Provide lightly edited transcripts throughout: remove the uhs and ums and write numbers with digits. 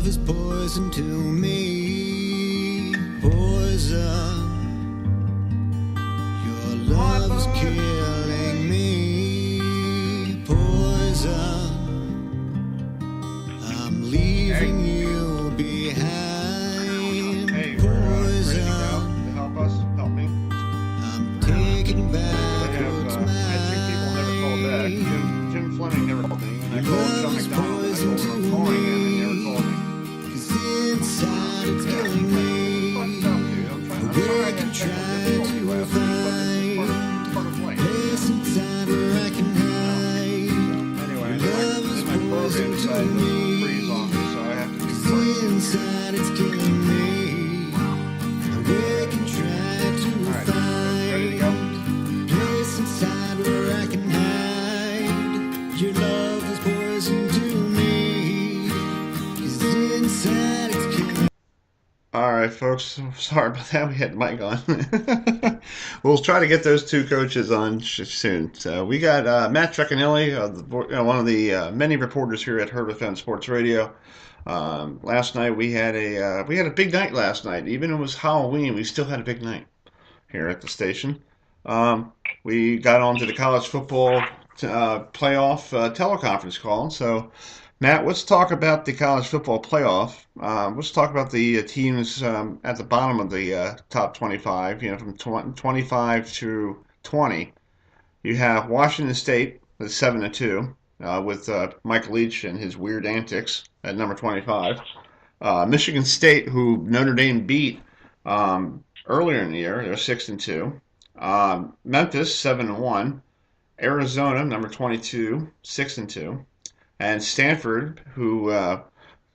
love is poison to me, poison. Your love is killing me, poison. I'm leaving you behind, poison. Help us, help me. I'm taking back what's mine. I had 2 people never called back. Jim Fleming never called me. And I called Sean McDonald. I told him I'm calling him, and he never called me. 'Cause inside it's killing me. Fucked up, dude. I'm sorry I had technical difficulty last week, but it's part of life. Place inside where I can hide. Anyway, then my program decided to freeze on me, so I have to do part. Inside it's killing me. We can try to Alright, ready to go? find place inside where I can hide. Your love is poison to me. 'Cause inside it's killing me. Alright, folks, sorry about that. We had Mike on. We'll try to get those 2 coaches on soon. So we got Matt Trecannelli, one of the many reporters here at HerbFM Sports Radio. Last night we had a big night last night. Even though it was Halloween, we still had a big night here at the station. We got on to the college football playoff teleconference call. So, Matt, let's talk about the college football playoff. Let's talk about the teams at the bottom of the top 25. From 25 to 20. You have Washington State at 7-2 with Mike Leach and his weird antics at number 25. Michigan State, who Notre Dame beat earlier in the year, they're 6-2. Memphis 7-1. Arizona, number 22, 6-2. And Stanford, who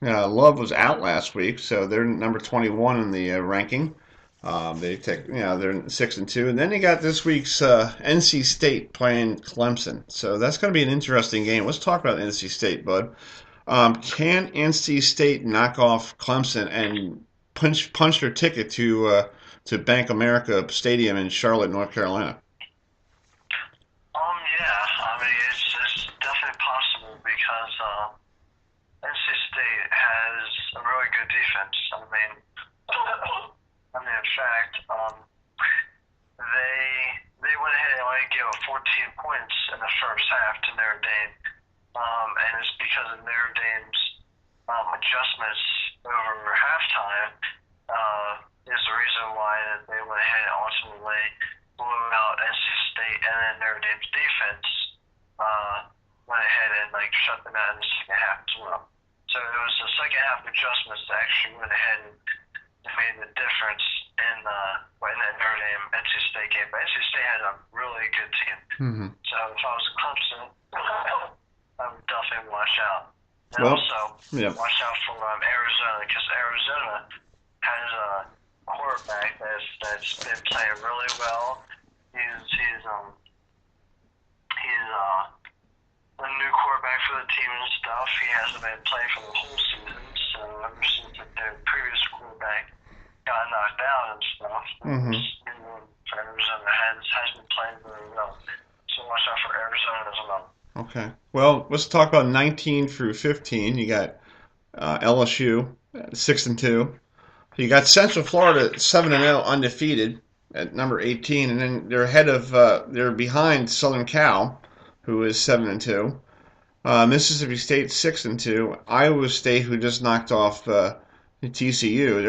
Love was out last week, so they're number 21 in the ranking. They're 6-2, and then you got this week's NC State playing Clemson. So that's going to be an interesting game. Let's talk about NC State, bud. Can NC State knock off Clemson and punch their ticket to Bank America Stadium in Charlotte, North Carolina? Yeah, I mean it's definitely possible because NC State has a really good defense. I mean, in fact, they went ahead and only gave up 14 points in the first half to Notre Dame, and it's because of Notre Dame's adjustments over halftime is the reason why they went ahead and ultimately blew out NC State, and then Notre Dame's defense went ahead and shut them out in the second half as well. So it was the second half adjustments that actually went ahead and made the difference in that Notre Dame NC State game. But NC State had a really good team. Mm-hmm. So if I was Clemson, I would definitely watch out. And Well, also watch out for Arizona, because Arizona has a quarterback that's been playing really well. He's a new quarterback for the team and stuff. He hasn't been playing for the whole season, so ever since their previous quarterback got knocked out and stuff, for Arizona has been playing very well. So watch out for Arizona as well. Okay. Well, let's talk about 19 through 15. You got LSU 6-2. You got Central Florida 7-0 undefeated at number 18, and then they're behind Southern Cal, who is 7-2. Mississippi State 6-2. Iowa State, who just knocked off TCU,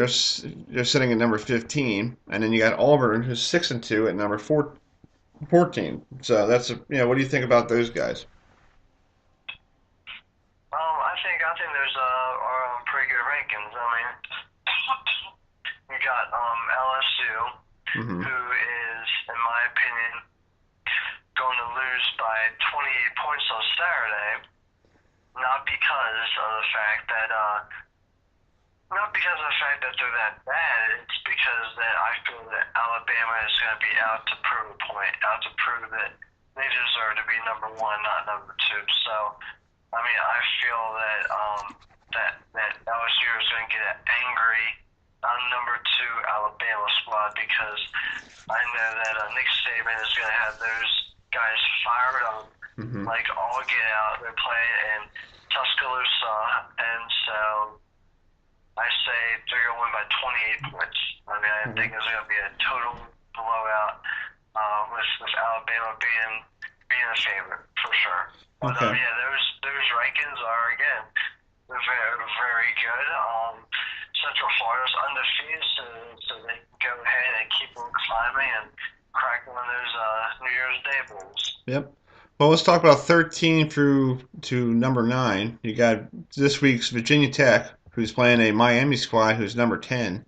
they're sitting at number 15, and then you got Auburn, who's 6-2 at number 14. So that's what do you think about those guys? I think there's pretty good rankings. I mean, you got LSU, who is, in my opinion, going to lose by 28 points on Saturday. Not because of the fact that they're that bad. It's because that I feel that Alabama is going to be out to prove a point, out to prove that they deserve to be number 1, not number 2. So, I mean, I feel that that LSU is going to get angry on number 2 Alabama squad, because I know that Nick Saban is going to have those guys fired up, all get out. They're playing in Tuscaloosa, and so I say they're going to win by 28 points. I mean, I think it's going to be a total blowout with Alabama being a favorite for sure. But Okay. yeah, those rankings are again very very good. Central Florida's undefeated, so they can go ahead and keep on climbing and crack one of those New Year's Day bowls. Yep. Well, let's talk about 13 through to number 9. You got this week's Virginia Tech, who's playing a Miami squad who's number 10.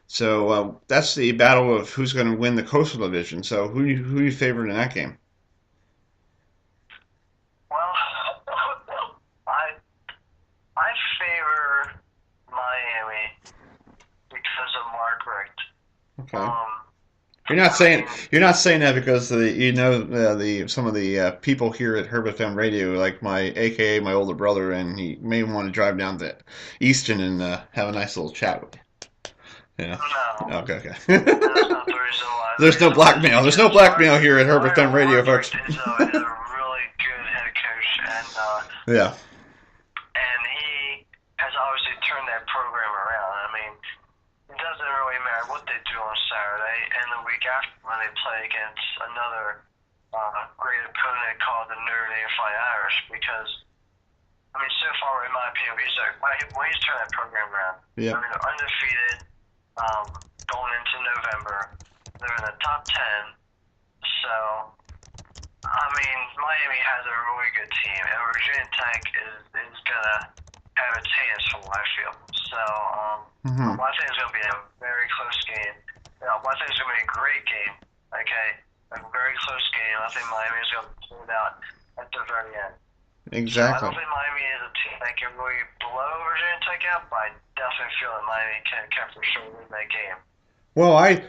So that's the battle of who's going to win the Coastal Division. So who you favoring in that game? Well, I favor Miami because of Mark Richt. Okay. You're not saying that because some of the people here at HerbFM Radio, like AKA my older brother, and he may want to drive down to Easton and have a nice little chat with you. Yeah. No. Okay. That's not the reason why. There's no blackmail. There's no blackmail here at HerbFM Radio, folks. Mark is a really good head coach, Yeah. and he has obviously turned that program around. I mean, it doesn't really matter what they do on Saturday and the week after when they play against another great opponent called the Notre Dame Fighting Irish, because I mean, so far in my opinion, he's turned that program around. Yeah. I mean, they're undefeated going into November. They're in the top 10. So, I mean, Miami has a really good team, and Virginia Tech is going to have its hands full, I feel. So, I think it's going to be a very close game. I think it's going to be a great game, okay? A very close game. I think Miami is going to pull it out at the very end. Exactly. So I don't think Miami is a team that can really blow Virginia Tech out, but I definitely feel that Miami can for sure win that game. Well, I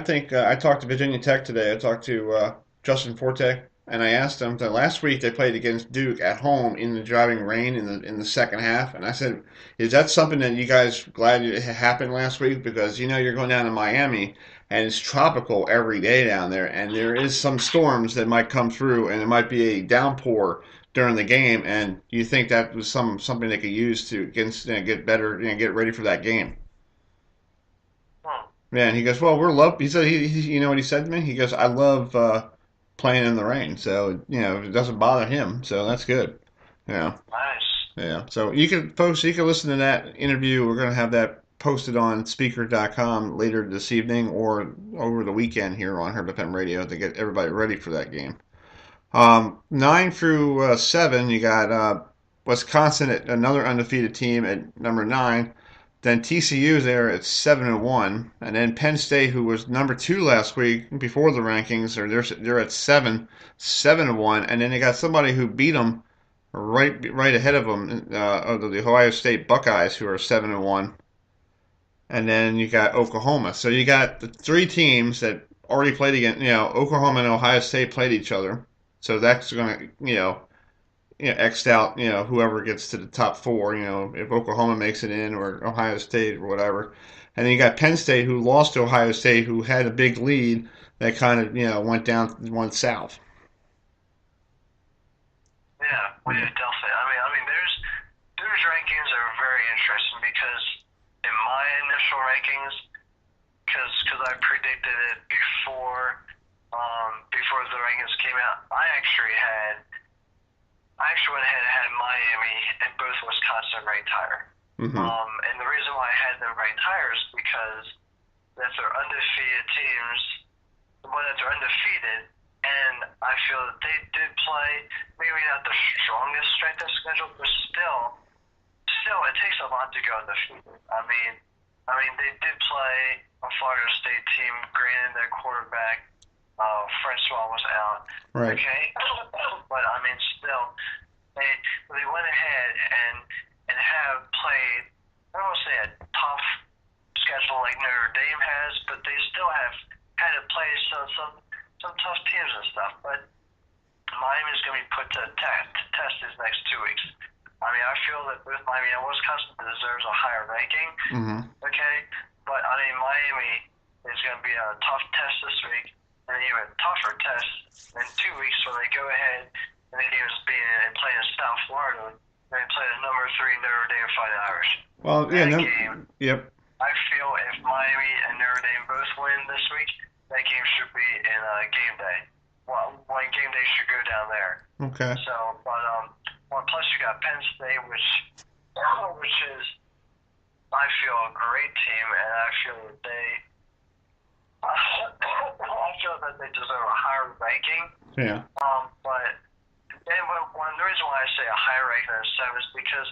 think I talked to Virginia Tech today. I talked to Justin Forte, and I asked him that last week they played against Duke at home in the driving rain in the second half, and I said, "Is that something that you guys glad it happened last week? Because you're going down to Miami, and it's tropical every day down there, and there is some storms that might come through, and it might be a downpour during the game, and you think that was something they could use to get better, get ready for that game." Yeah, and he goes, "Well, He said, you know what he said to me? He goes, "I love playing in the rain, so it doesn't bother him, so that's good." Yeah, Nice. yeah. So folks, you can listen to that interview. We're gonna have that posted on Speaker.com later this evening or over the weekend here on HerbFM Radio to get everybody ready for that game. 9 through 7, you got Wisconsin, another undefeated team at number 9. Then TCU's there at 7-1, and then Penn State, who was number 2 last week before the rankings, they're at 7-1, and then they got somebody who beat them right ahead of them, the Ohio State Buckeyes, who are 7-1, and then you got Oklahoma. So you got the 3 teams that already played against. Oklahoma and Ohio State played each other, so that's going to X'd out, whoever gets to the top 4, if Oklahoma makes it in or Ohio State or whatever. And then you got Penn State, who lost to Ohio State, who had a big lead that kind of, went south. Yeah, definitely. I mean, those rankings are very interesting because in my initial rankings, because I predicted it before the rankings came out, I actually went ahead and had Miami and both Wisconsin ranked higher. Mm-hmm. And the reason why I had them ranked higher is because that they're undefeated teams, they're undefeated, and I feel that they did play maybe not the strongest strength of schedule, but still it takes a lot to go undefeated. I mean they did play a Florida State team. Granted, their quarterback Francois was out. Right. Okay, but I mean still, they went ahead and have played. I don't want to say a tough schedule like Notre Dame has, but they still have had to play some tough teams and stuff. But Miami's going to be put to test these next 2 weeks. I mean, I feel that both Miami and Wisconsin deserves a higher ranking. Mm-hmm. Okay, but I mean Miami is going to be a tough test this week, and an even tougher test in 2 weeks when they go ahead and the game is playing in South Florida They play the number 3 Notre Dame Fighting Irish. Well, yeah, That no, game, yep. I feel if Miami and Notre Dame both win this week, that game should be in game day. Well, when game day should go down there. Okay. So, but well, plus you got Penn State, which is I feel a great team, and I feel that they deserve a higher ranking. Yeah. But and one the reason why I say a higher ranking than 7 is because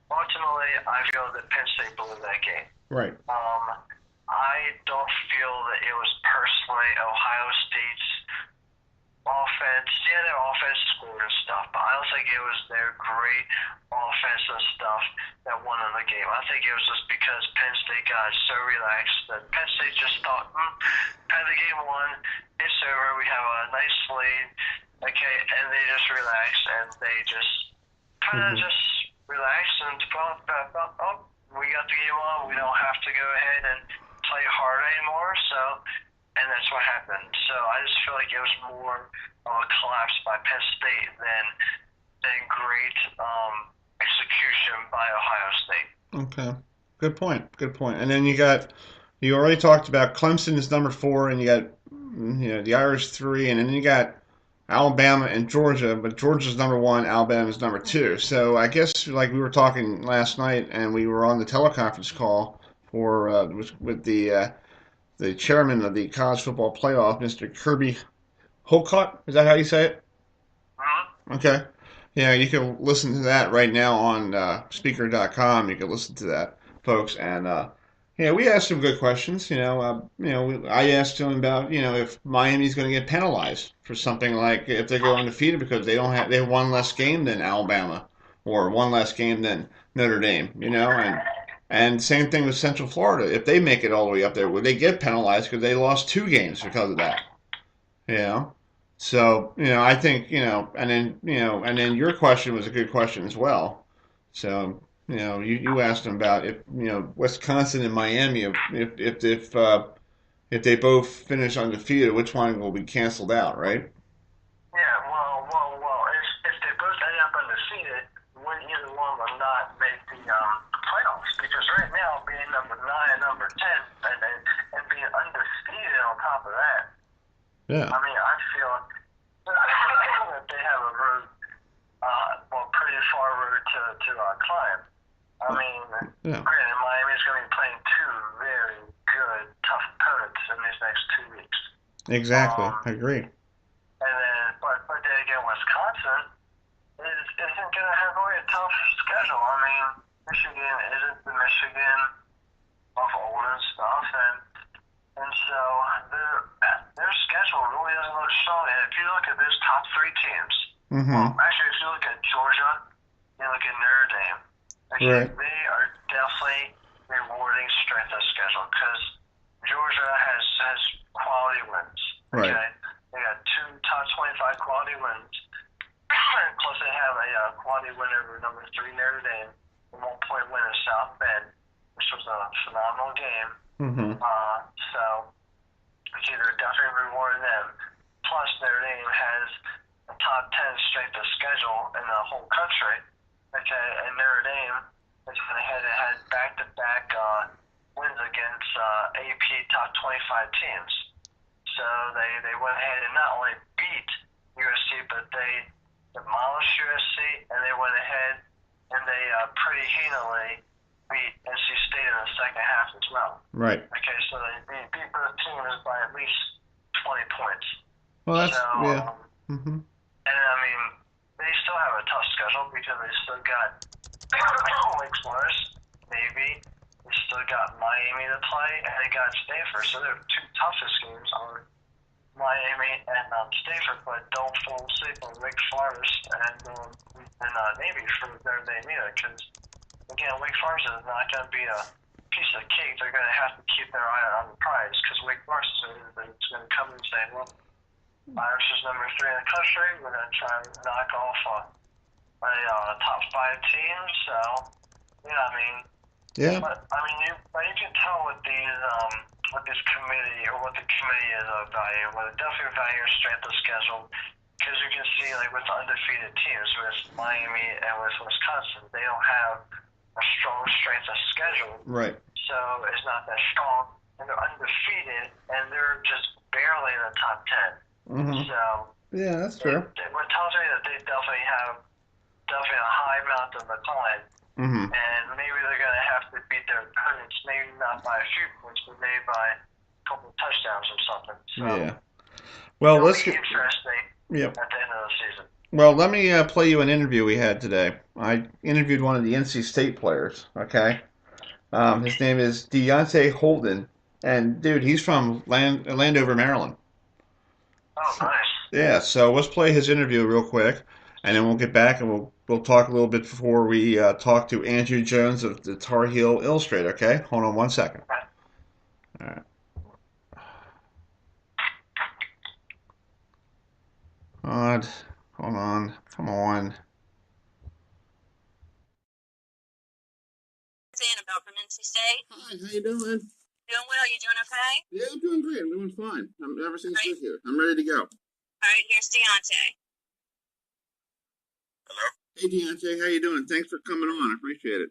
ultimately I feel that Penn State blew that game. Right. I don't feel that it was personally Ohio State's offense. Yeah, their offense scored and stuff, but I don't think it was their great offensive stuff that won in the game. I think it was just because Penn State got so relaxed that Penn State just thought, had the game won, it's over, we have a nice lead, okay, and they just relaxed and they just kind of just relaxed and felt, we got the game on, we don't have to go ahead and play hard anymore, so, and that's what happened. So I just feel like it was more of a collapse by Penn State than great execution by Ohio State. Okay. Good point. Good point. And then you already talked about Clemson is number 4, and you got the Irish 3, and then you got Alabama and Georgia, but Georgia's number 1, Alabama's number 2. So I guess like we were talking last night, and we were on the teleconference call for with the chairman of the college football playoff, Mr. Kirby Hocutt. Is that how you say it? Okay. Yeah, you can listen to that right now on speaker.com. You can listen to that, folks. And we asked some good questions. I asked him about if Miami's going to get penalized for something like if they go undefeated because they have one less game than Alabama or one less game than Notre Dame. And same thing with Central Florida. If they make it all the way up there, would they get penalized because they lost 2 games because of that? So, I think, and then your question was a good question as well. So, you asked him about if, Wisconsin and Miami, if they both finish undefeated, which one will be canceled out, right? Yeah, well, if they both end up undefeated, either one will not make the playoffs because right now being number 9 and number 10 and being undefeated on top of that. Yeah. I mean, I feel that they have a road, pretty far road to climb. I mean, granted, Miami's going to be playing 2 very good, tough opponents in these next 2 weeks. Exactly, I agree. And then, but then again, Wisconsin isn't going to have really a tough schedule. I mean, Michigan isn't the Michigan of old and stuff, and so their schedule really doesn't look strong. And if you look at those top 3 teams, actually, if you look at Georgia, you look at Notre Dame, right. They are definitely rewarding strength of schedule because Georgia has quality wins. Okay, right. They got 2 top 25 quality wins. Plus, they have a quality win over number 3 Notre Dame, a 1-point win in South Bend, which was a phenomenal game. So, okay, they're definitely rewarding them. Plus, Notre Dame has a top 10 strength of schedule in the whole country. Okay, and Notre Dame is going to had back-to-back wins against AP top 25 teams. So they went ahead and not only beat USC, but they demolished USC, and they went ahead and they pretty handily beat NC State in the second half as well. Right. Okay, so they beat both teams by at least 20 points. Well, that's, yeah. And I mean, they still have a tough schedule because they still got Wake Forest, Navy, they still got Miami to play, and they got Stanford. So their 2 toughest games are Miami and Stanford, but don't fall asleep on Wake Forest and Navy for their name either, because again, Wake Forest is not going to be a piece of cake. They're going to have to keep their eye on the prize because Wake Forest is going to come and say, well, Irish is number 3 in the country. We're going to try and knock off a top 5 team. So, I mean, But I mean, you can tell what this committee or what the committee is evaluating. Well, they definitely value strength of schedule because you can see, like, with the undefeated teams, with Miami and with Wisconsin, they don't have a strong strength of schedule. Right. So it's not that strong, and they're undefeated, and they're just barely in the top 10. Mm-hmm. So Yeah, that's true. what tells me that they definitely have a high amount of decline, Mm-hmm. and maybe they're going to have to beat their opponents, maybe not by a few points, but maybe by a couple of touchdowns or something. So Yeah. Well, it'll let's be get. interesting Yep. at the end of the season. Well, let me play you an interview we had today. I interviewed one of the NC State players. Okay. His name is Deontay Holden, and dude, he's from Landover, Maryland. Oh, nice. Yeah. So let's play his interview real quick, and then we'll get back and we'll talk a little bit before we talk to Andrew Jones of the Tar Heel Illustrator. Okay. Hold on 1 second. All right. Odd. Hold on. Come on. Annabelle from NC State. Hi, how you doing? Doing well. You doing okay? Yeah, I'm doing great. I'm doing fine. Everything's Great. good here. I'm ready to go. All right, here's Deontay. Hello? Hey, Deontay, how you doing? Thanks for coming on. I appreciate it.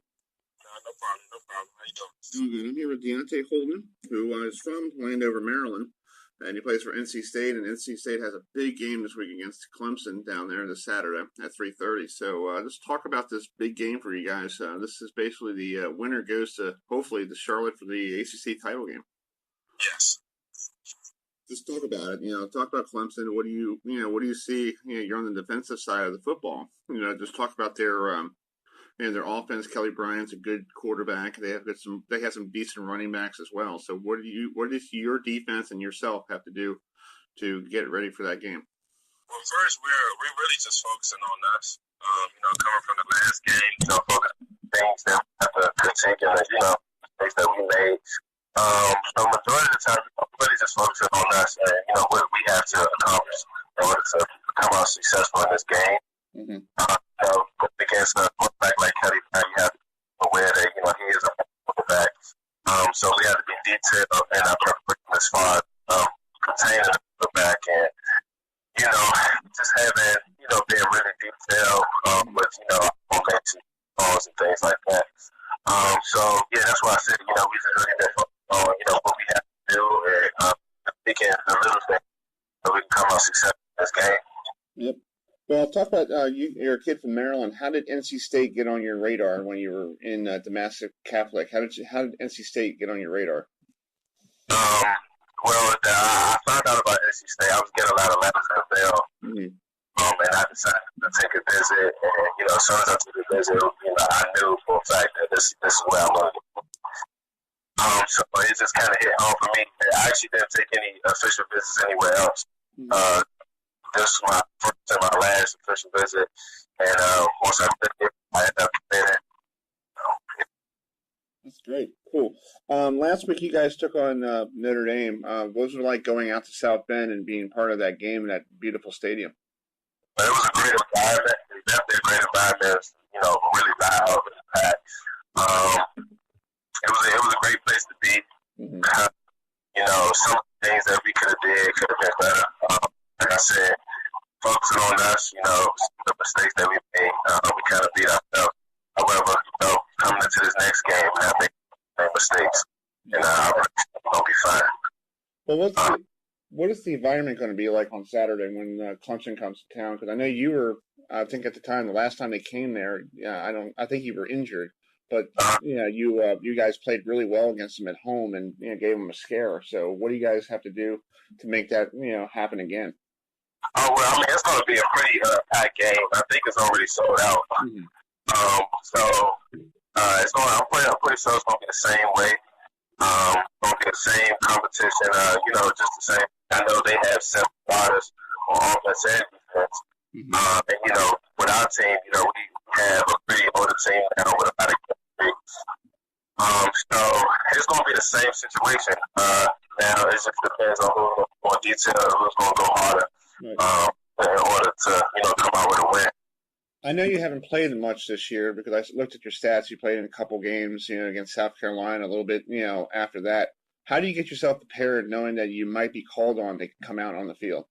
No problem, no problem. How you doing? Doing good. I'm here with Deontay Holden, who is from Landover, Maryland, and he plays for NC State, and NC State has a big game this week against Clemson down there this Saturday at 3:30. So let's talk about this big game for you guys. This is basically the winner goes to, hopefully, to Charlotte for the ACC title game. Yes. Just talk about it. Talk about Clemson. What do you see? You're on the defensive side of the football. Just talk about their offense. Kelly Bryant's a good quarterback. They have some decent running backs as well. So what does your defense and yourself have to do to get ready for that game? Well, first we're really just focusing on us. Coming from the last game, focus on things that we have to critique and mistakes that we made. So majority of the time, we're really just focusing on us and what we have to accomplish in order to come out successful in this game. Mm-hmm. Against a quarterback like Kelly Bryant, you have to be aware that he is a quarterback. So we have to be detailed in our preparation as far as containing the quarterback and just having being really detailed with momentum calls and things like that. So yeah, that's why I said we just really been focused on what we have to do and thinking the little thing so we can come out successful in this game. Yep. Well, talk about you're a kid from Maryland. How did NC State get on your radar when you were in Damascus Catholic? How did NC State get on your radar? Well, I found out about NC State. I was getting a lot of letters in the mail, and I decided to take a visit. And as soon as I took a visit, I knew for a fact that this is where I wanted to go. So it just kind of hit home for me. I actually didn't take any official visits anywhere else. This was my first and my last official visit, and once I did it, I ended up there. That's great. Cool. Last week you guys took on Notre Dame. What was it like going out to South Bend and being part of that game in that beautiful stadium? But it was a great environment. It was definitely a great environment. Really loud and packed. It was a great place to be. Mm-hmm. Some things that we could have been better. Like I said, focusing on us, the mistakes that we made, we kind of beat ourselves. However, coming into this next game, we're not making mistakes, and we'll be fine. Well, what is the environment going to be like on Saturday when Clemson comes to town? Because I know you were, I think at the time, the last time they came there, I think you were injured, but you guys played really well against them at home and gave them a scare. So what do you guys have to do to make that happen again? Oh, well, I mean, it's going to be a pretty packed game. I think it's already sold out. Mm-hmm. I'm pretty sure it's going to be the same way. Going to be the same competition, just the same. I know they have 7 starters on offense and defense. Mm-hmm. And, with our team, we have a pretty older team now with a lot of chemistry. So it's going to be the same situation. Now it just depends on who's going to go more detail, who's going to go harder. Right. In order to, come out with a win. I know you haven't played much this year because I looked at your stats. You played in a couple games, against South Carolina, a little bit, after that. How do you get yourself prepared knowing that you might be called on to come out on the field?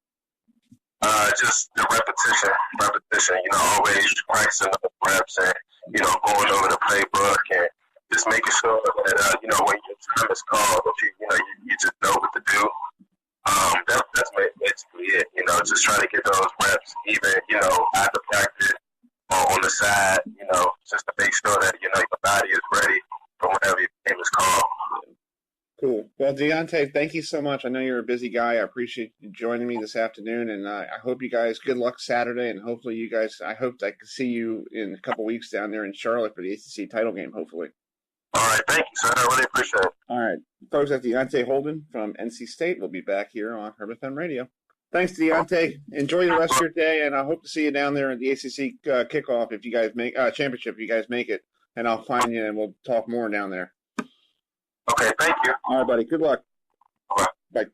Just the repetition. Always practicing the reps and going over the playbook and just making sure that when your time is called, that you just know what to do. That's basically it. Just try to get those reps, even after practice or on the side. Just to make sure that your body is ready for whenever your game is called. Cool. Well, Deontay, thank you so much. I know you're a busy guy. I appreciate you joining me this afternoon, and I hope you guys good luck Saturday, and hopefully you guys. I hope I can see you in a couple weeks down there in Charlotte for the ACC title game. Hopefully. All right, thank you, sir. I really appreciate it. All right, folks. That's Deontay Holden from NC State. We'll be back here on HerbFM Radio. Thanks, Deontay. Enjoy the rest of your day, and I hope to see you down there at the ACC kickoff if you guys make championship. If you guys make it, and I'll find you, and we'll talk more down there. Okay, thank you. All right, buddy. Good luck. Bye. Bye.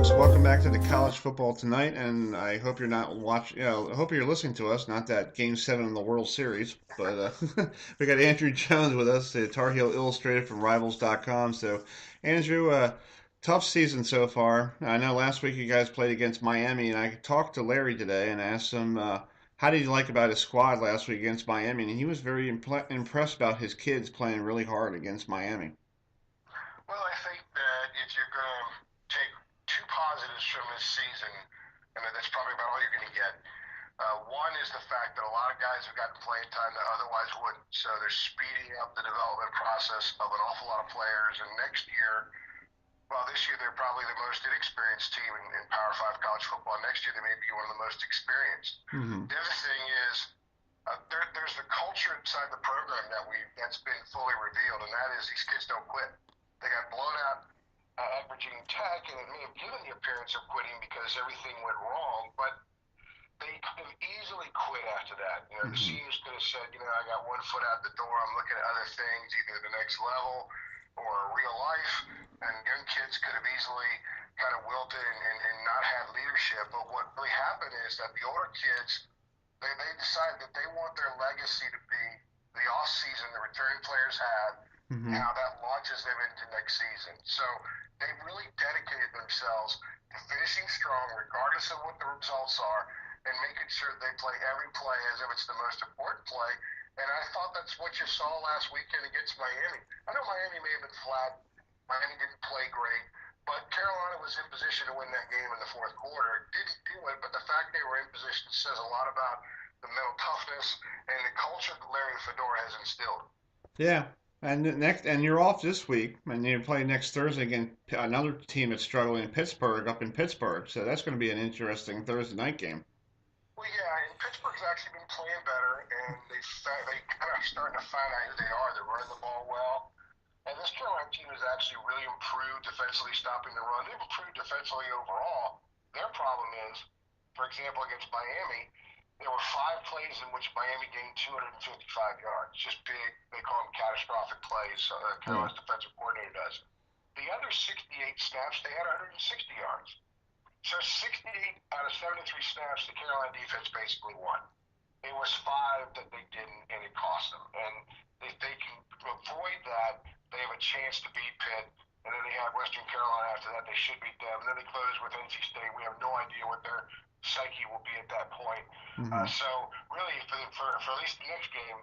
Welcome back to the college football tonight, and I hope you're not watching. I hope you're listening to us. Not that Game 7 in the World Series, but we got Andrew Jones with us, the Tar Heel Illustrated from Rivals.com. So, Andrew, tough season so far. I know last week you guys played against Miami, and I talked to Larry today and asked him how did you like about his squad last week against Miami, and he was very impressed about his kids playing really hard against Miami. Well, I think that if you're going to take two positives from this season, and that's probably about all you're going to get. One is the fact that a lot of guys have gotten playing time that otherwise wouldn't. So they're speeding up the development process of an awful lot of players. And next year, well, this year they're probably the most inexperienced team in Power 5 college football. Next year they may be one of the most experienced. Mm-hmm. The other thing is there's the culture inside the program that's been fully revealed, and that is these kids don't quit. They got blown out at Virginia Tech, and it may have given the appearance of quitting because everything went wrong, but they could have easily quit after that. The seniors could have said, I got one foot out the door, I'm looking at other things, either the next level or real life, and young kids could have easily kind of wilted and not had leadership. But what really happened is that the older kids, they decided that they want their legacy to be the off season the returning players had, and how that launches them into next season. So they've really dedicated themselves to finishing strong, regardless of what the results are, and making sure they play every play as if it's the most important play. And I thought that's what you saw last weekend against Miami. I know Miami may have been flat. Miami didn't play great. But Carolina was in position to win that game in the fourth quarter. Didn't do it, but the fact they were in position says a lot about the mental toughness and the culture that Larry Fedora has instilled. Yeah. And you're off this week, and you play next Thursday against another team that's struggling in Pittsburgh, up in Pittsburgh. So that's going to be an interesting Thursday night game. Well, yeah, and Pittsburgh's actually been playing better, and they kind of starting to find out who they are. They're running the ball well. And this Carolina team has actually really improved defensively, stopping the run. They've improved defensively overall. Their problem is, for example, against Miami, there were 5 plays in which Miami gained 255 yards. Just big, they call them catastrophic plays. Carolina's defensive coordinator does. The other 68 snaps, they had 160 yards. So 68 out of 73 snaps, the Carolina defense basically won. It was 5 that they didn't, and it cost them. And if they can avoid that, they have a chance to beat Pitt. And then they have Western Carolina after that. They should beat them. And then they close with NC State. We have no idea what their psyche will be at that point. So really, for at least the next game,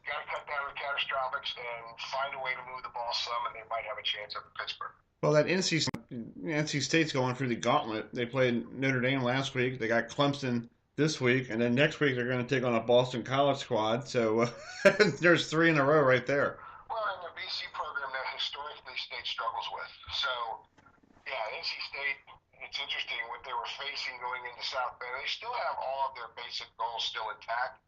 got to cut down the catastrophics and find a way to move the ball some, and they might have a chance up at Pittsburgh. Well, that NC State's going through the gauntlet. They played Notre Dame last week. They got Clemson this week, and then next week they're going to take on a Boston College squad. So there's 3 in a row right there. Well, in the BC program that historically State struggles with. So, yeah, NC State, it's interesting what they were facing going into South Bend. They still have all of their basic goals still intact.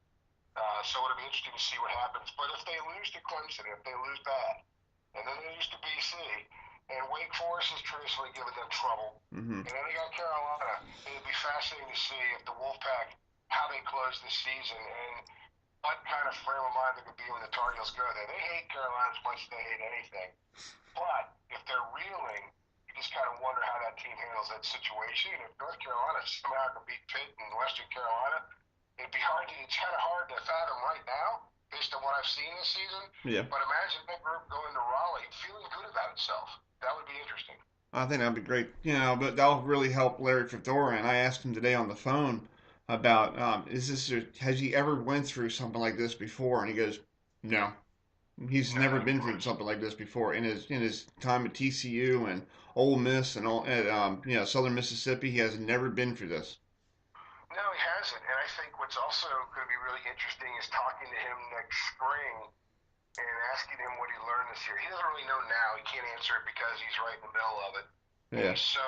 So it'll be interesting to see what happens. But if they lose to Clemson, if they lose that, and then they lose to BC, and Wake Forest has traditionally given them trouble, and then they got Carolina, it'll be fascinating to see if the Wolfpack, how they close this season, and what kind of frame of mind they're going to be when the Tar Heels go there. They hate Carolina as much as they hate anything. But if they're reeling, you just kind of wonder how that team handles that situation. And if North Carolina somehow can beat Pitt and Western Carolina, it's kind of hard to fathom right now based on what I've seen this season. Yeah. But imagine that group going to Raleigh feeling good about itself. That would be interesting. I think that'd be great. But that'll really help Larry Fedora. And I asked him today on the phone about has he ever went through something like this before? And he goes, no. He's never been through something like this before in his time at TCU and Ole Miss and all at Southern Mississippi. He has never been through this. No, he hasn't. And I think what's also going to be really interesting is talking to him next spring and asking him what he learned this year. He doesn't really know now. He can't answer it because he's right in the middle of it. Yeah. He's so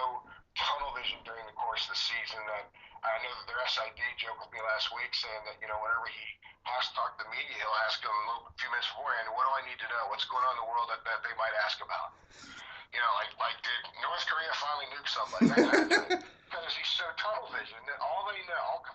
tunnel vision during the course of the season that I know that their SID joked with me last week saying that, whenever he has to talk to the media, he'll ask them a few minutes beforehand, what do I need to know? What's going on in the world that they might ask about? Like did North Korea finally nuke somebody? Because he's so tunnel vision that all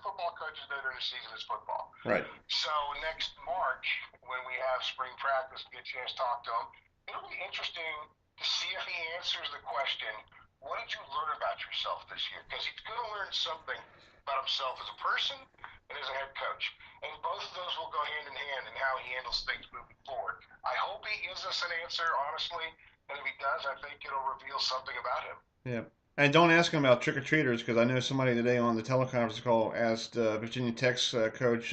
football coaches know during the season is football. Right. So next March, when we have spring practice, get a chance to talk to him, it'll be interesting to see if he answers the question, what did you learn about yourself this year? Because he's going to learn something about himself as a person and as a head coach. And both of those will go hand in hand in how he handles things moving forward. I hope he gives us an answer, honestly. And if he does, I think it'll reveal something about him. Yeah. And don't ask him about trick-or-treaters, because I know somebody today on the teleconference call asked Virginia Tech's coach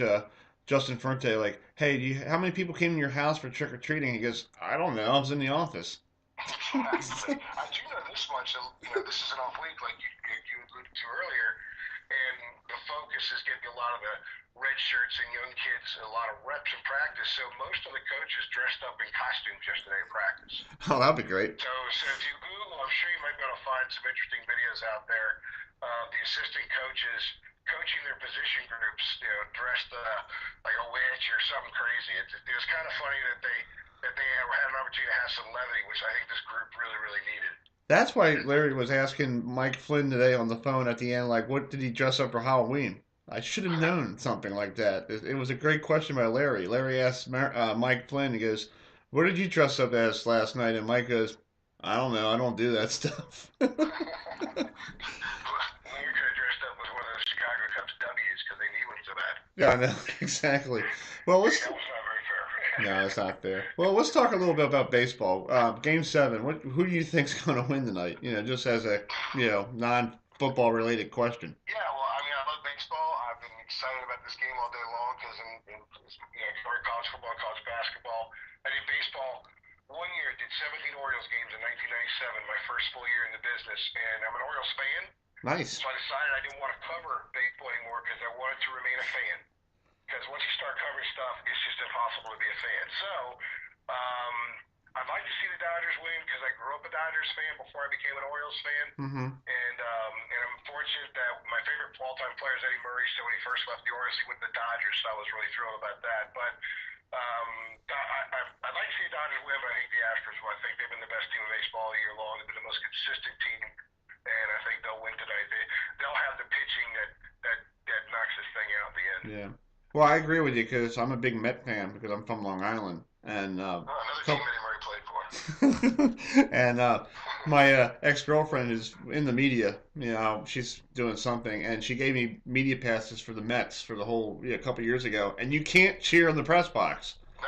Justin Fuente, like, hey, how many people came to your house for trick-or-treating? He goes, I don't know. I was in the office. Exactly. I do know this much. This is an off week, like you alluded to earlier, and the focus is getting a lot of the red shirts and young kids a lot of reps in practice. So most of the coaches dressed up in costumes yesterday at practice. Oh, that'd be great. So if you Google, I'm sure you might be able to find some interesting videos out there. The assistant coaches coaching their position groups, dressed like a witch or something crazy. It was kind of funny that they had an opportunity to have some levity, which I think this group really, really needed. That's why Larry was asking Mike Flynn today on the phone at the end, like, what did he dress up for Halloween? I should have known something like that. It was a great question by Larry. Larry asked Mike Flynn, he goes, what did you dress up as last night? And Mike goes, I don't know. I don't do that stuff. Well, you could have dressed up with one of the Chicago Cubs W's because they need one so bad. Yeah, I know. Exactly. Well, let's... That was not very fair. No, it's not fair. Well, let's talk a little bit about baseball. Game 7. Who do you think's going to win tonight? Just as a non-football related question. Yeah, well, I love baseball. I've been excited about this game all day long because covering college football, college basketball. I did baseball 1 year. Did 17 Orioles games in 1997, my first full year in the business, and I'm an Orioles fan. Nice. So I decided I didn't want to cover baseball anymore because I wanted to remain a fan. Because once you start covering stuff, it's just impossible to be a fan. So I'd like to see the Dodgers win because I grew up a Dodgers fan before I became an Orioles fan. And I'm fortunate that my favorite all-time player is Eddie Murray. So when he first left the Orioles, he went to the Dodgers. So I was really thrilled about that. But I'd like to see the Dodgers win, but I think the Astros will. I think they've been the best team in baseball all year long. They've been the most consistent team, and I think they'll win tonight. They'll have the pitching that knocks this thing out at the end. Yeah. Well, I agree with you because I'm a big Met fan because I'm from Long Island, and Another team Eddie Murray played for. and my ex-girlfriend is in the media. You know, she's doing something, and she gave me media passes for the Mets for the whole a couple years ago, and you can't cheer in the press box. No.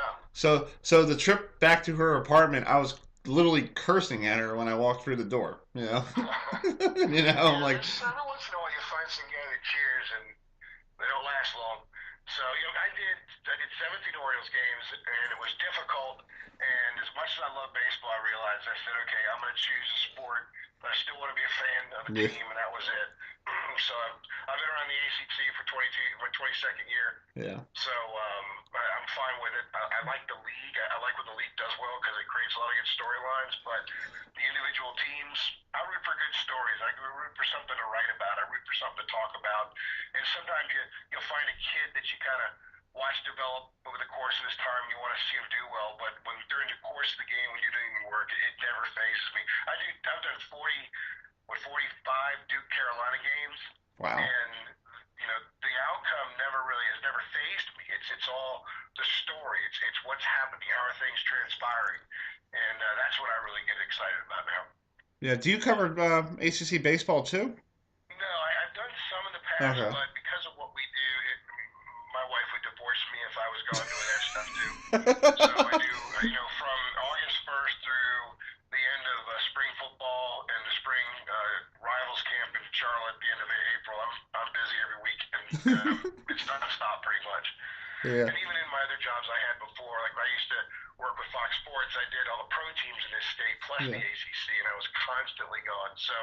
So the trip back to her apartment, I was literally cursing at her when I walked through the door. You know, I'm like. Every once in a while, you find some guy that cheers, and they don't last long. So, I did 17 Orioles games, and it was difficult. And as much as I love baseball, I realized I said, okay, I'm going to choose a sport, but I still want to be a fan of the team, and that was it. So I've been around the ACC for my 22nd year. Yeah. So I'm fine with it. I like the league. I like what the league does well because it creates a lot of good storylines. But the individual teams, I root for good stories. I root for something to write about. I root for something to talk about. And sometimes you'll find a kid that you kind of watch develop over the course of this time. You want to see him do well, but when during the course of the game when you're doing work, it never phases me. I've done 45 Duke Carolina games. Wow. And the outcome has never fazed me. It's all the story. It's what's happening. How are things transpiring? And that's what I really get excited about now. Yeah. Do you cover ACC baseball too? No, I've done some in the past, Okay. but because of what we do, my wife would divorce me if I was going doing that stuff too. So I do, from August 1st through the end of spring football and the spring rivals camp in Charlotte at the end of April. I'm busy every week, and it's nonstop pretty much. Yeah. And even in my other jobs I had before, like I used to work with Fox Sports, I did all the pro teams in this state plus the ACC, and I was constantly gone. So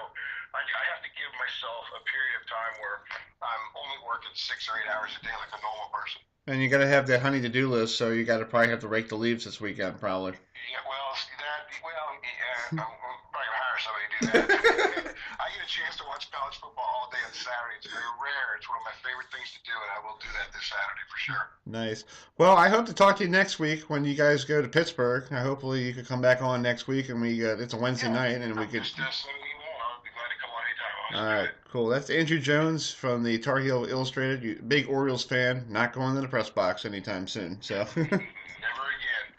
I have to give myself a period of time where I'm only working 6 or 8 hours a day like a normal person. And you got to have that honey to do list, so you got to probably have to rake the leaves this weekend, probably. Yeah, I'm probably gonna hire somebody to do that. I get a chance to watch college football all day on Saturday. It's very rare. It's one of my favorite things to do, and I will do that this Saturday for sure. Nice. Well, I hope to talk to you next week when you guys go to Pittsburgh. Hopefully you could come back on next week, and it's a Wednesday night, and we could. Just send me an email. I'll be glad to come on anytime. All right, cool. That's Andrew Jones from the Tar Heel Illustrated. Big Orioles fan, not going to the press box anytime soon. So. Never again.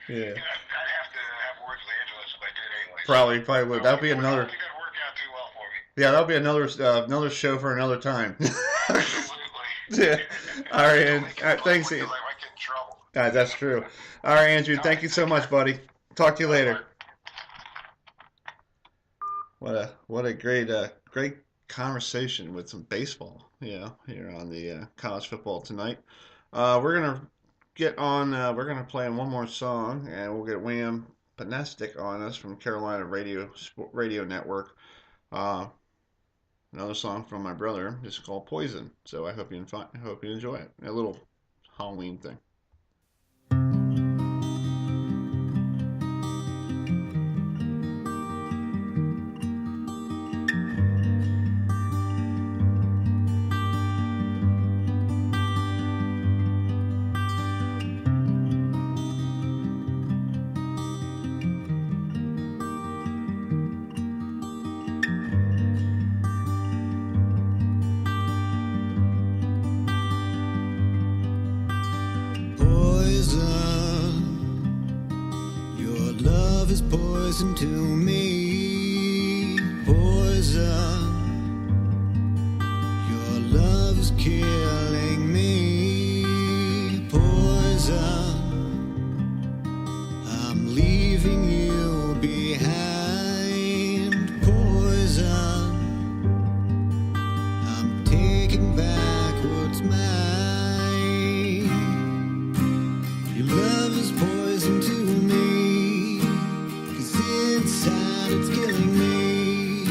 Yeah. I'd have to have words with Angeles if I did anyway. Probably would. That'll be another. I don't think that'd work out too well for me. Yeah, that'll be another show for another time. Absolutely. Yeah. All right, and thanks. I might get in trouble. That's true. All right, Andrew. Thank you so much, buddy. Talk to you later. What a great conversation with some baseball. Here on the college football tonight. We're gonna get on. We're gonna play one more song, and we'll get William Palaszczuk on us from Carolina Radio Network. Another song from my brother. It's called Poison. So I hope you enjoy it. A little Halloween thing. Poison to me, poison. Your love is killing me, poison. I'm leaving you behind, poison. I'm taking back what's mine. Your love is poison to me. Inside it's killing me.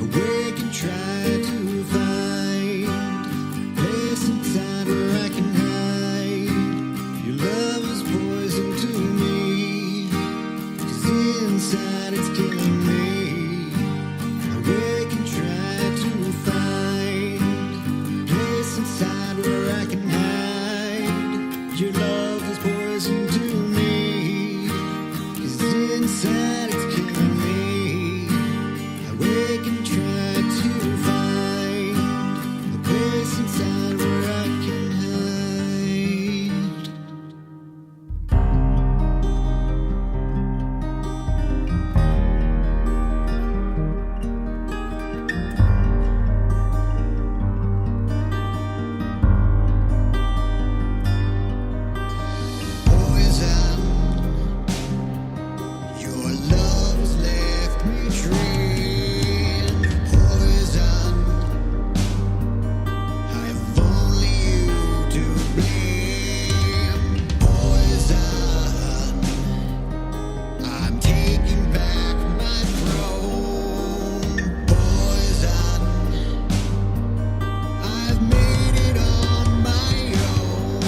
Awake and try to find a place inside where I can hide. Your love is poison to me. it's killing me. I wake and try to find a place inside where I can hide. Your love is poison to me, 'cause inside it's killing me. I wake and try to find a place inside where I can hide. Poison, your love has left me drained. Poison, I have only you to blame. Poison, I'm taking back my throne. Poison, I've made it on my own.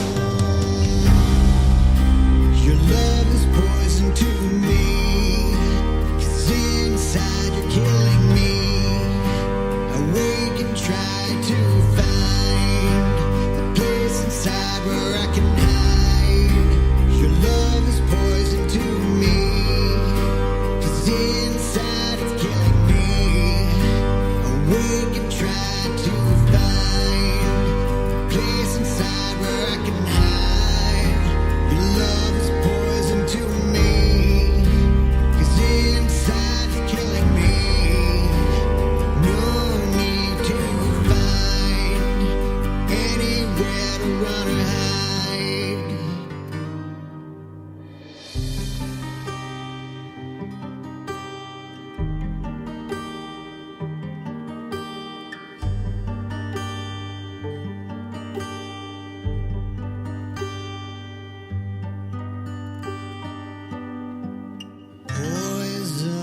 Your love is poison to me, 'cause inside you're killing me. I wake and try to find a place inside where I can hide. Your love is poison to me, 'cause inside it's killing me. I wake and try to find a place inside where I can hide. Your love is poison to me, 'cause inside it's killing me. No need to find anywhere to run or hide. Poison.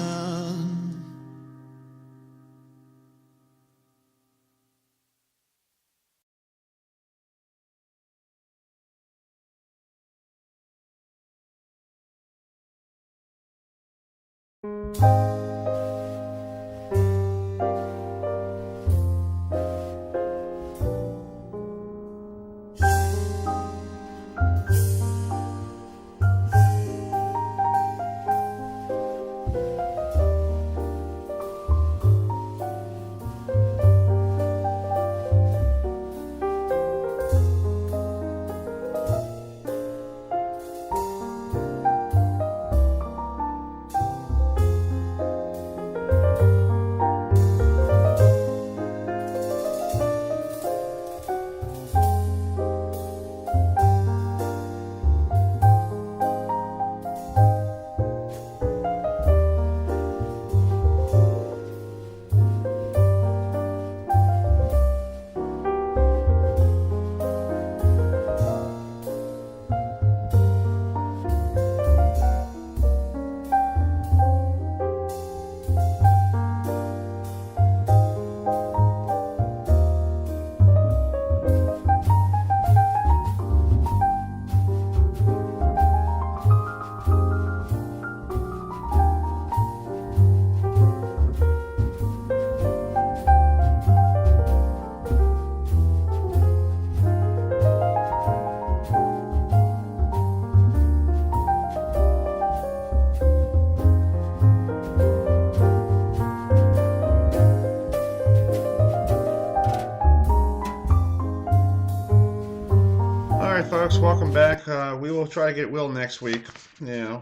Folks, welcome back. We will try to get Will next week.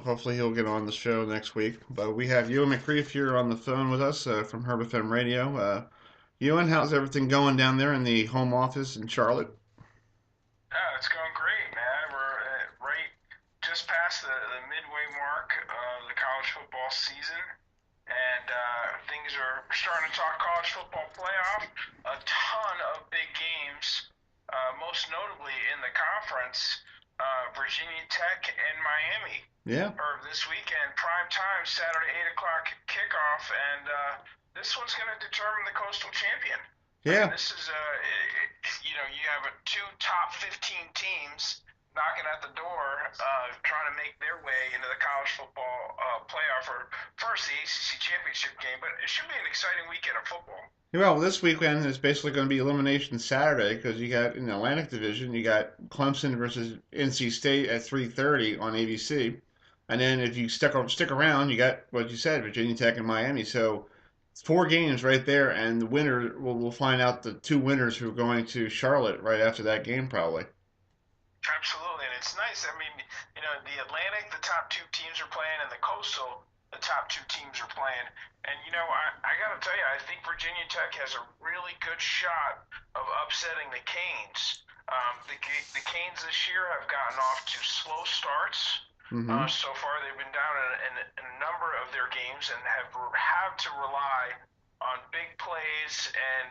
Hopefully he'll get on the show next week. But we have Euan McCreath here on the phone with us from HerbFM Radio. Euan, how's everything going down there in the home office in Charlotte? It's going great, man. We're right just past the midway mark of the college football season, and things are starting to talk college football playoff. A ton of big games. Most notably in the conference, Virginia Tech and Miami. Yeah. Or this weekend, prime time, Saturday, 8 o'clock kickoff, and this one's going to determine the Coastal champion. Yeah. This is, you have two top 15 teams knocking at the door, trying to make their way into the college football playoff or first the ACC championship game. But it should be an exciting weekend of football. Well, this weekend is basically going to be elimination Saturday because you got in the Atlantic Division, you got Clemson versus NC State at 3:30 on ABC, and then if you stick around, you got what you said, Virginia Tech and Miami. So it's 4 games right there, and the winner we'll find out the two winners who are going to Charlotte right after that game probably. Absolutely, and it's nice. I mean, the Atlantic, the top two teams are playing, and the Coastal, the top two teams are playing. And I got to tell you, I think Virginia Tech has a really good shot of upsetting the Canes. The Canes this year have gotten off to slow starts. Mm-hmm. So far, they've been down in a number of their games and have had to rely on big plays and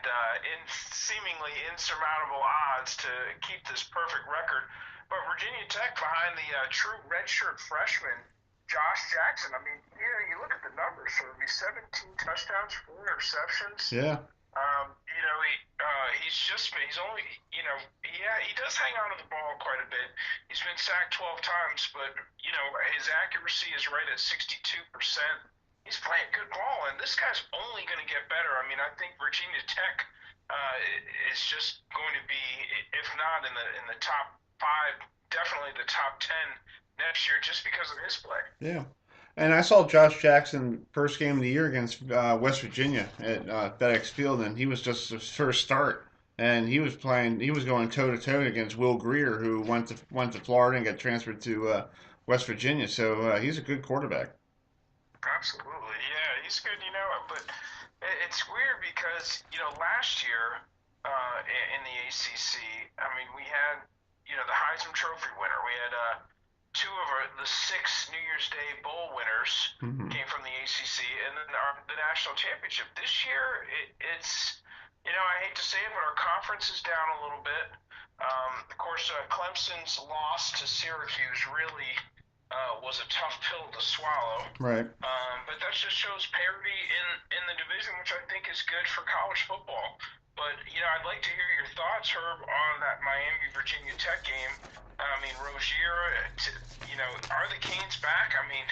seemingly insurmountable odds to keep this perfect record. But Virginia Tech, behind the true redshirt freshman, Josh Jackson, I mean, you look at the numbers, so 17 touchdowns, 4 interceptions. Yeah. He does hang on to the ball quite a bit. He's been sacked 12 times, but, his accuracy is right at 62%. He's playing good ball, and this guy's only going to get better. I mean, I think Virginia Tech is just going to be, if not in the top 5, definitely the top 10 next year just because of his play. Yeah. And I saw Josh Jackson first game of the year against West Virginia at FedEx Field, and he was just his first start. And he was going toe to toe against Will Greer, who went to Florida and got transferred to West Virginia. So he's a good quarterback. Absolutely, yeah, he's good. But it's weird because last year in the ACC, I mean, we had the Heisman Trophy winner. We had 2 of the 6 New Year's Day bowl winners came from the ACC, and then the national championship. This year, it's I hate to say it, but our conference is down a little bit. Of course, Clemson's loss to Syracuse really was a tough pill to swallow. Right. But that just shows parity in the division, which I think is good for college football. But, I'd like to hear your thoughts, Herb, on that Miami-Virginia Tech game. I mean, Rozier, are the Canes back? I mean,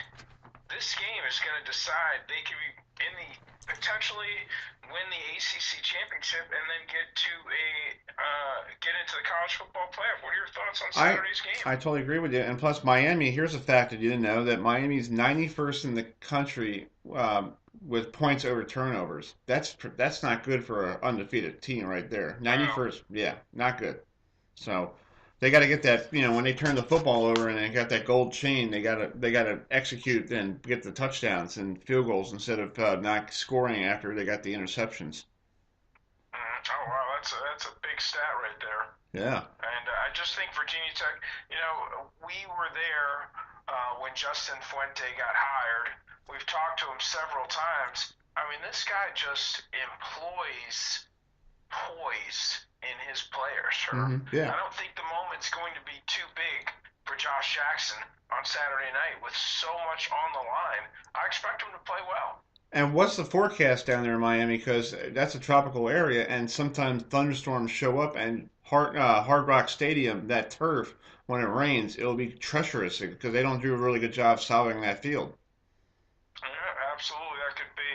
this game is going to decide. They could be potentially win the ACC championship and then get into the college football playoff. What are your thoughts on Saturday's game? I totally agree with you. And plus, Miami, here's a fact that you didn't know, that Miami's 91st in the country with points over turnovers. That's not good for an undefeated team right there. 91st, yeah, not good. So they got to get that. When they turn the football over and they got that gold chain, they got to execute and get the touchdowns and field goals instead of not scoring after they got the interceptions. Oh wow, that's a big stat right there. Yeah. And I just think Virginia Tech. We were there when Justin Fuente got hired. We've talked to him several times. I mean, this guy just employs poise in his players, sir. Mm-hmm. Yeah. I don't think the moment's going to be too big for Josh Jackson on Saturday night with so much on the line. I expect him to play well. And what's the forecast down there in Miami? Because that's a tropical area, and sometimes thunderstorms show up, and Hard Rock Stadium, that turf, when it rains, it'll be treacherous because they don't do a really good job solving that field. Yeah, absolutely. That could be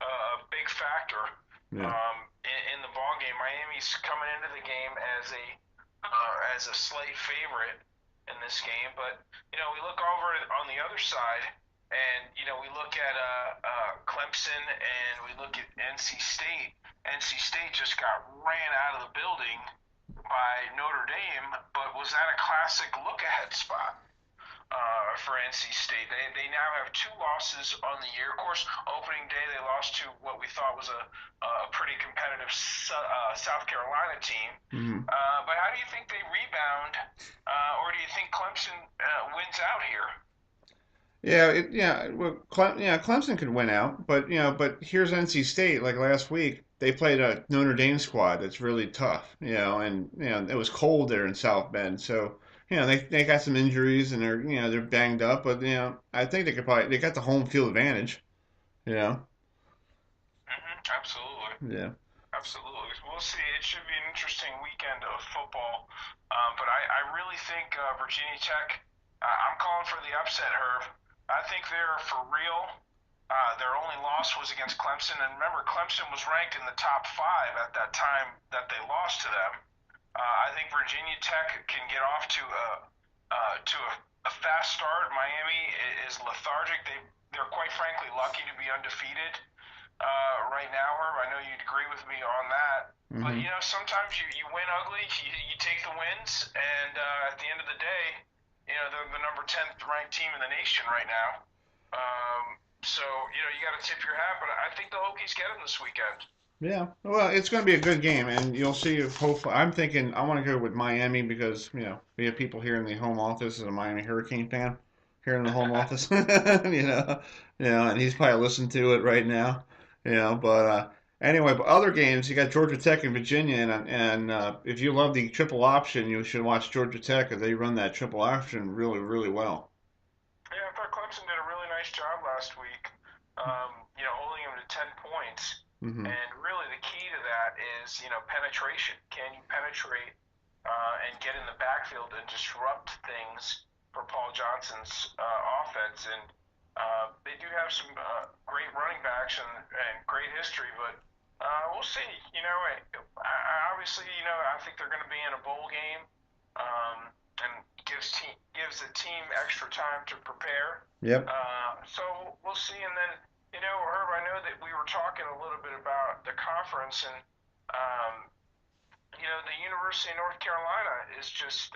a big factor. Yeah. In the ball game, Miami's coming into the game as a slight favorite in this game, but we look over on the other side, and we look at Clemson and we look at NC State. NC State just got ran out of the building by Notre Dame, but was that a classic look-ahead spot for NC State? They now have 2 losses on the year. Of course, opening day they lost to what we thought was a pretty competitive South Carolina team. Mm-hmm. But how do you think they rebound, or do you think Clemson wins out here? Clemson could win out, but here's NC State. Like last week, they played a Notre Dame squad that's really tough, and it was cold there in South Bend, so they got some injuries and they're banged up, but I think they got the home field advantage, Mm-hmm, absolutely. Yeah. Absolutely. Well, we'll see. It should be an interesting weekend of football. But I really think Virginia Tech, I'm calling for the upset, Herb. I think they're for real. Their only loss was against Clemson. And remember, Clemson was ranked in the top 5 at that time that they lost to them. I think Virginia Tech can get off to a fast start. Miami is lethargic. They're quite frankly lucky to be undefeated right now, Herb. I know you'd agree with me on that. Mm-hmm. But, sometimes you win ugly, you take the wins, and at the end of the day, they're the number 10th ranked team in the nation right now. So, you got to tip your hat, but I think the Hokies get them this weekend. Yeah, well, it's going to be a good game, and you'll see. Hopefully, I'm thinking I want to go with Miami because we have people here in the home office as a Miami Hurricane fan here in the home office. And he's probably listening to it right now. But anyway, but other games you got Georgia Tech and Virginia, and if you love the triple option, you should watch Georgia Tech because they run that triple option really, really well. Yeah, I thought Clemson did a really nice job last week. Holding them to 10 points. Mm-hmm. And really the key to that is, penetration. Can you penetrate and get in the backfield and disrupt things for Paul Johnson's offense? And they do have some great running backs and great history, but we'll see. Obviously, I think they're going to be in a bowl game and gives the team extra time to prepare. Yep. So we'll see. And then, Herb, I know that we were talking a little bit about the conference, and the University of North Carolina is just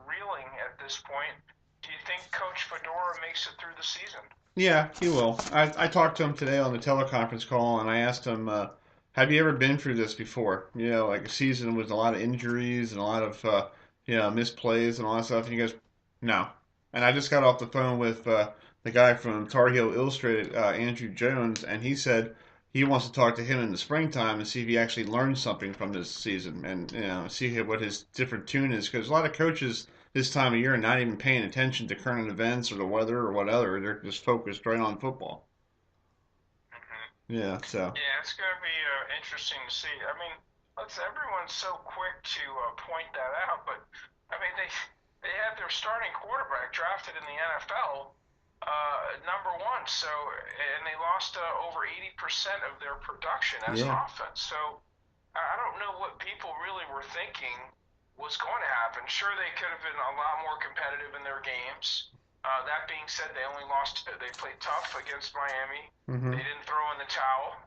reeling at this point. Do you think Coach Fedora makes it through the season? Yeah, he will. I talked to him today on the teleconference call, and I asked him, have you ever been through this before? Like a season with a lot of injuries and a lot of misplays and all that stuff. And he goes, no. And I just got off the phone with the guy from Tar Heel Illustrated, Andrew Jones, and he said he wants to talk to him in the springtime and see if he actually learned something from this season and see what his different tune is. Because a lot of coaches this time of year are not even paying attention to current events or the weather or whatever. They're just focused right on football. Mm-hmm. Yeah, so. Yeah, it's going to be interesting to see. I mean, everyone's so quick to point that out, but I mean, they had their starting quarterback drafted in the NFL. Number 1, and they lost over 80% of their production as offense. So I don't know what people really were thinking was going to happen. Sure, they could have been a lot more competitive in their games. That being said, they played tough against Miami. Mm-hmm. They didn't throw in the towel.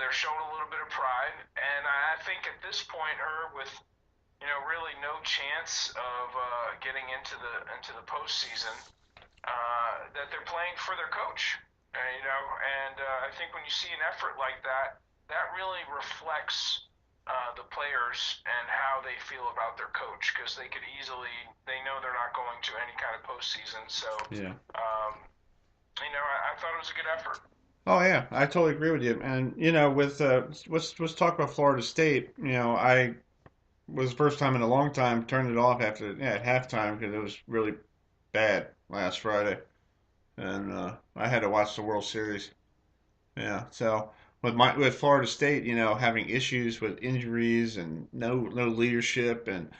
They're showing a little bit of pride, and I think at this point, with really no chance of getting into the postseason. That they're playing for their coach, and I think when you see an effort like that, that really reflects the players and how they feel about their coach, because they know they're not going to any kind of postseason. So, yeah. I thought it was a good effort. Oh yeah, I totally agree with you. And with let's talk about Florida State. I was the first time in a long time turned it off at halftime because it was really bad last Friday, and I had to watch the World Series. Yeah, so with Florida State, having issues with injuries and no leadership, and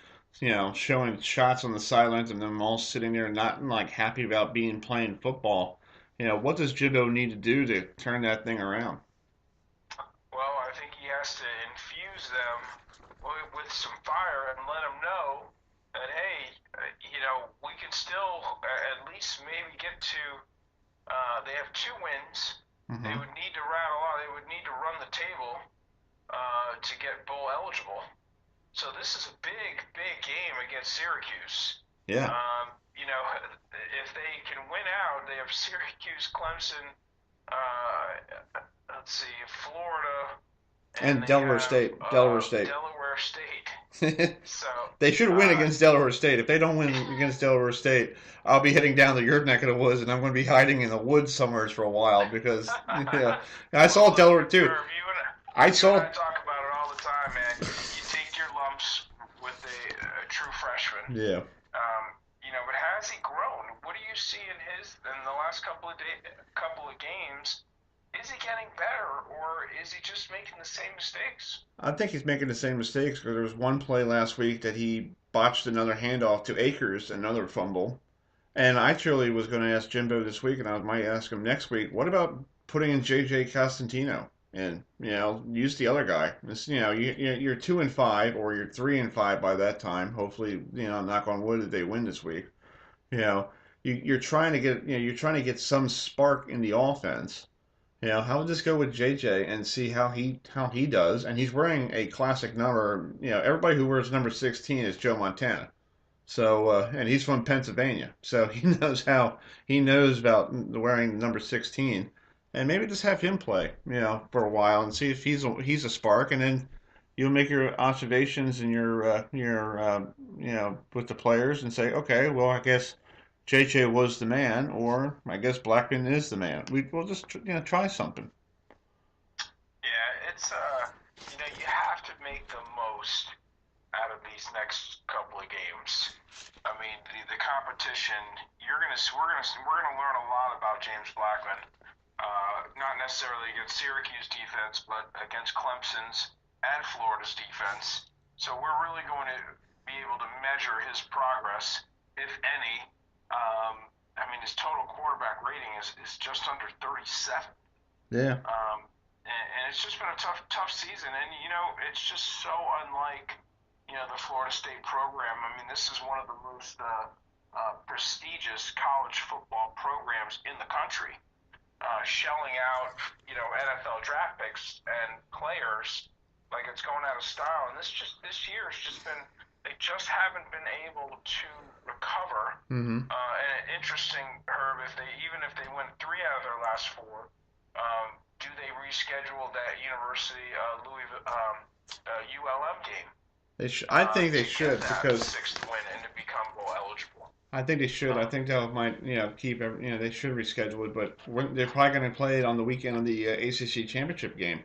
showing shots on the sidelines and them all sitting there not like happy about playing football. What does Jimbo need to do to turn that thing around? Well, I think he has to infuse them with some fire and let them know that, hey, we can still at least maybe get to, they have 2 wins. Mm-hmm. They would need to rattle out, they would need to run the table to get bowl eligible. So this is a big, big game against Syracuse. Yeah. If they can win out, they have Syracuse, Clemson, Florida, and Delaware State. Delaware State. So they should win against Delaware State. If they don't win against Delaware State, I'll be heading down to your neck of the woods, and I'm going to be hiding in the woods somewhere for a while because I saw Delaware too. I talk about it all the time, man. You take your lumps with a true freshman. Yeah. But has he grown? What do you see in the last couple of games? Is he getting better, or is he just making the same mistakes? I think he's making the same mistakes because there was one play last week that he botched another handoff to Akers, another fumble. And I truly was going to ask Jimbo this week, and I might ask him next week, what about putting in J.J. Costantino and use the other guy? You're 2-5 or you're 3-5 by that time. Hopefully, knock on wood that they win this week. You know, you're trying to get some spark in the offense. How would this go with JJ and see how he does? And he's wearing a classic number. Everybody who wears number 16 is Joe Montana. So and he's from Pennsylvania, so he knows about wearing number 16, and maybe just have him play, for a while and see if he's a spark, and then you'll make your observations and your with the players and say, okay, well, I guess JJ was the man, or I guess Blackman is the man. We'll just try something. Yeah, it's you have to make the most out of these next couple of games. I mean, the competition. We're gonna learn a lot about James Blackman. Not necessarily against Syracuse defense, but against Clemson's and Florida's defense. So we're really going to be able to measure his progress, if any. I mean, his total quarterback rating is just under 37. Yeah. And it's just been a tough season, and it's just so unlike the Florida State program. I mean, this is one of the most prestigious college football programs in the country, shelling out NFL draft picks and players like it's going out of style. And this year has just been, they just haven't been able to recover. Mm-hmm. And interesting, Herb, if they win 3 out of their last 4, do they reschedule that University Louisville ULM game? I think they should, because 6th win and to become bowl eligible. I think they should. I think that might keep they should reschedule it, but they're probably going to play it on the weekend of the ACC championship game,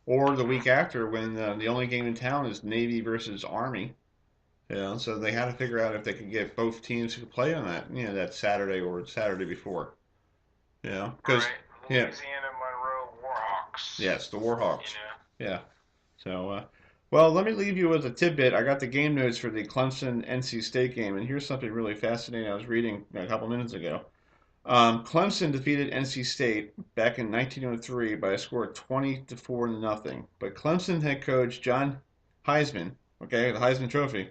or the week after when the only game in town is Navy versus Army. So they had to figure out if they could get both teams to play on that that Saturday or Saturday before. Because right. Louisiana Monroe Warhawks. Yes, the Warhawks. Yeah. So. Well, let me leave you with a tidbit. I got the game notes for the Clemson-NC State game, and here's something really fascinating I was reading a couple minutes ago. Clemson defeated NC State back in 1903 by a score of 20-4-0. But Clemson head coach John Heisman, the Heisman Trophy,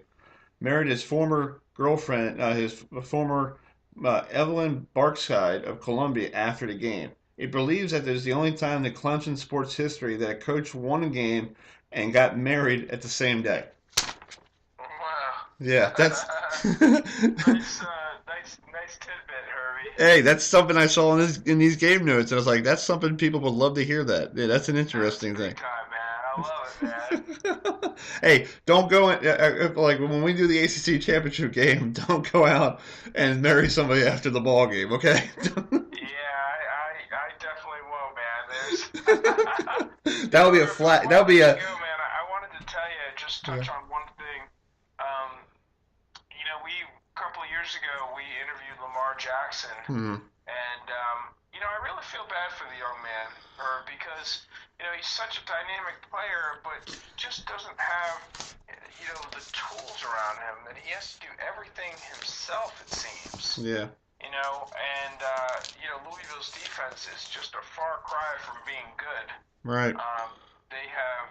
married his former girlfriend, Evelyn Barkside of Columbia after the game. It believes that there's the only time in Clemson sports history that a coach won a game and got married at the same day. Wow. Yeah, that's nice tidbit, Herbie. Hey, that's something I saw in these game notes, and I was like, that's something people would love to hear. That that's an interesting thing. Time, man. I love it, man. Hey, don't go like when we do the ACC championship game. Don't go out and marry somebody after the ball game, okay? I definitely will, man. That would be a flat. That would be a. I wanted to tell you, just touch on one thing. A couple of years ago, we interviewed Lamar Jackson, and I really feel bad for the young man, because he's such a dynamic player, but he just doesn't have the tools around him, that he has to do everything himself, it seems. Yeah. And Louisville's defense is just a far cry from being good. Right. They have,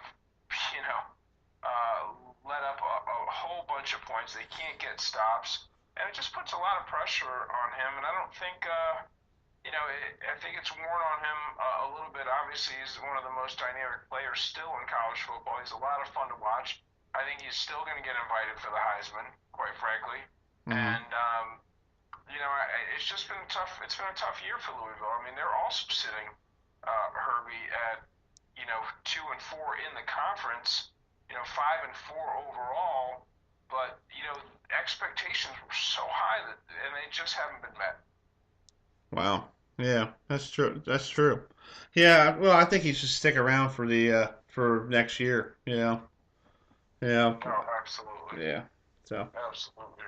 let up a whole bunch of points. They can't get stops, and it just puts a lot of pressure on him. And I don't think, I think it's worn on him a little bit. Obviously, he's one of the most dynamic players still in college football. He's a lot of fun to watch. I think he's still going to get invited for the Heisman, quite frankly. And it's just been tough. It's been a tough year for Louisville. I mean, they're also sitting, Herbie, at 2-4 in the conference, 5-4 overall. But expectations were so high and they just haven't been met. Wow. Yeah, that's true. That's true. Yeah. Well, I think he should stick around for the for next year. Yeah. Oh, absolutely. Yeah. So. Absolutely.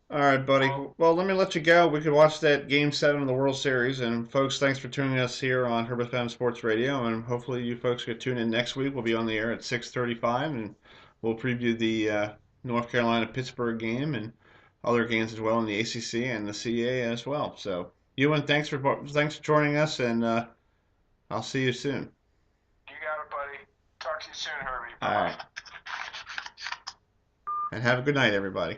All right, buddy. Well, let me let you go. We could watch that Game 7 of the World Series. And, folks, thanks for tuning us here on HerbFM Sports Radio. And hopefully you folks could tune in next week. We'll be on the air at 6:35, and we'll preview the North Carolina-Pittsburgh game and other games as well in the ACC and the CAA as well. So, Euan, thanks for joining us, and I'll see you soon. You got it, buddy. Talk to you soon, Herbie. All right. And have a good night, everybody.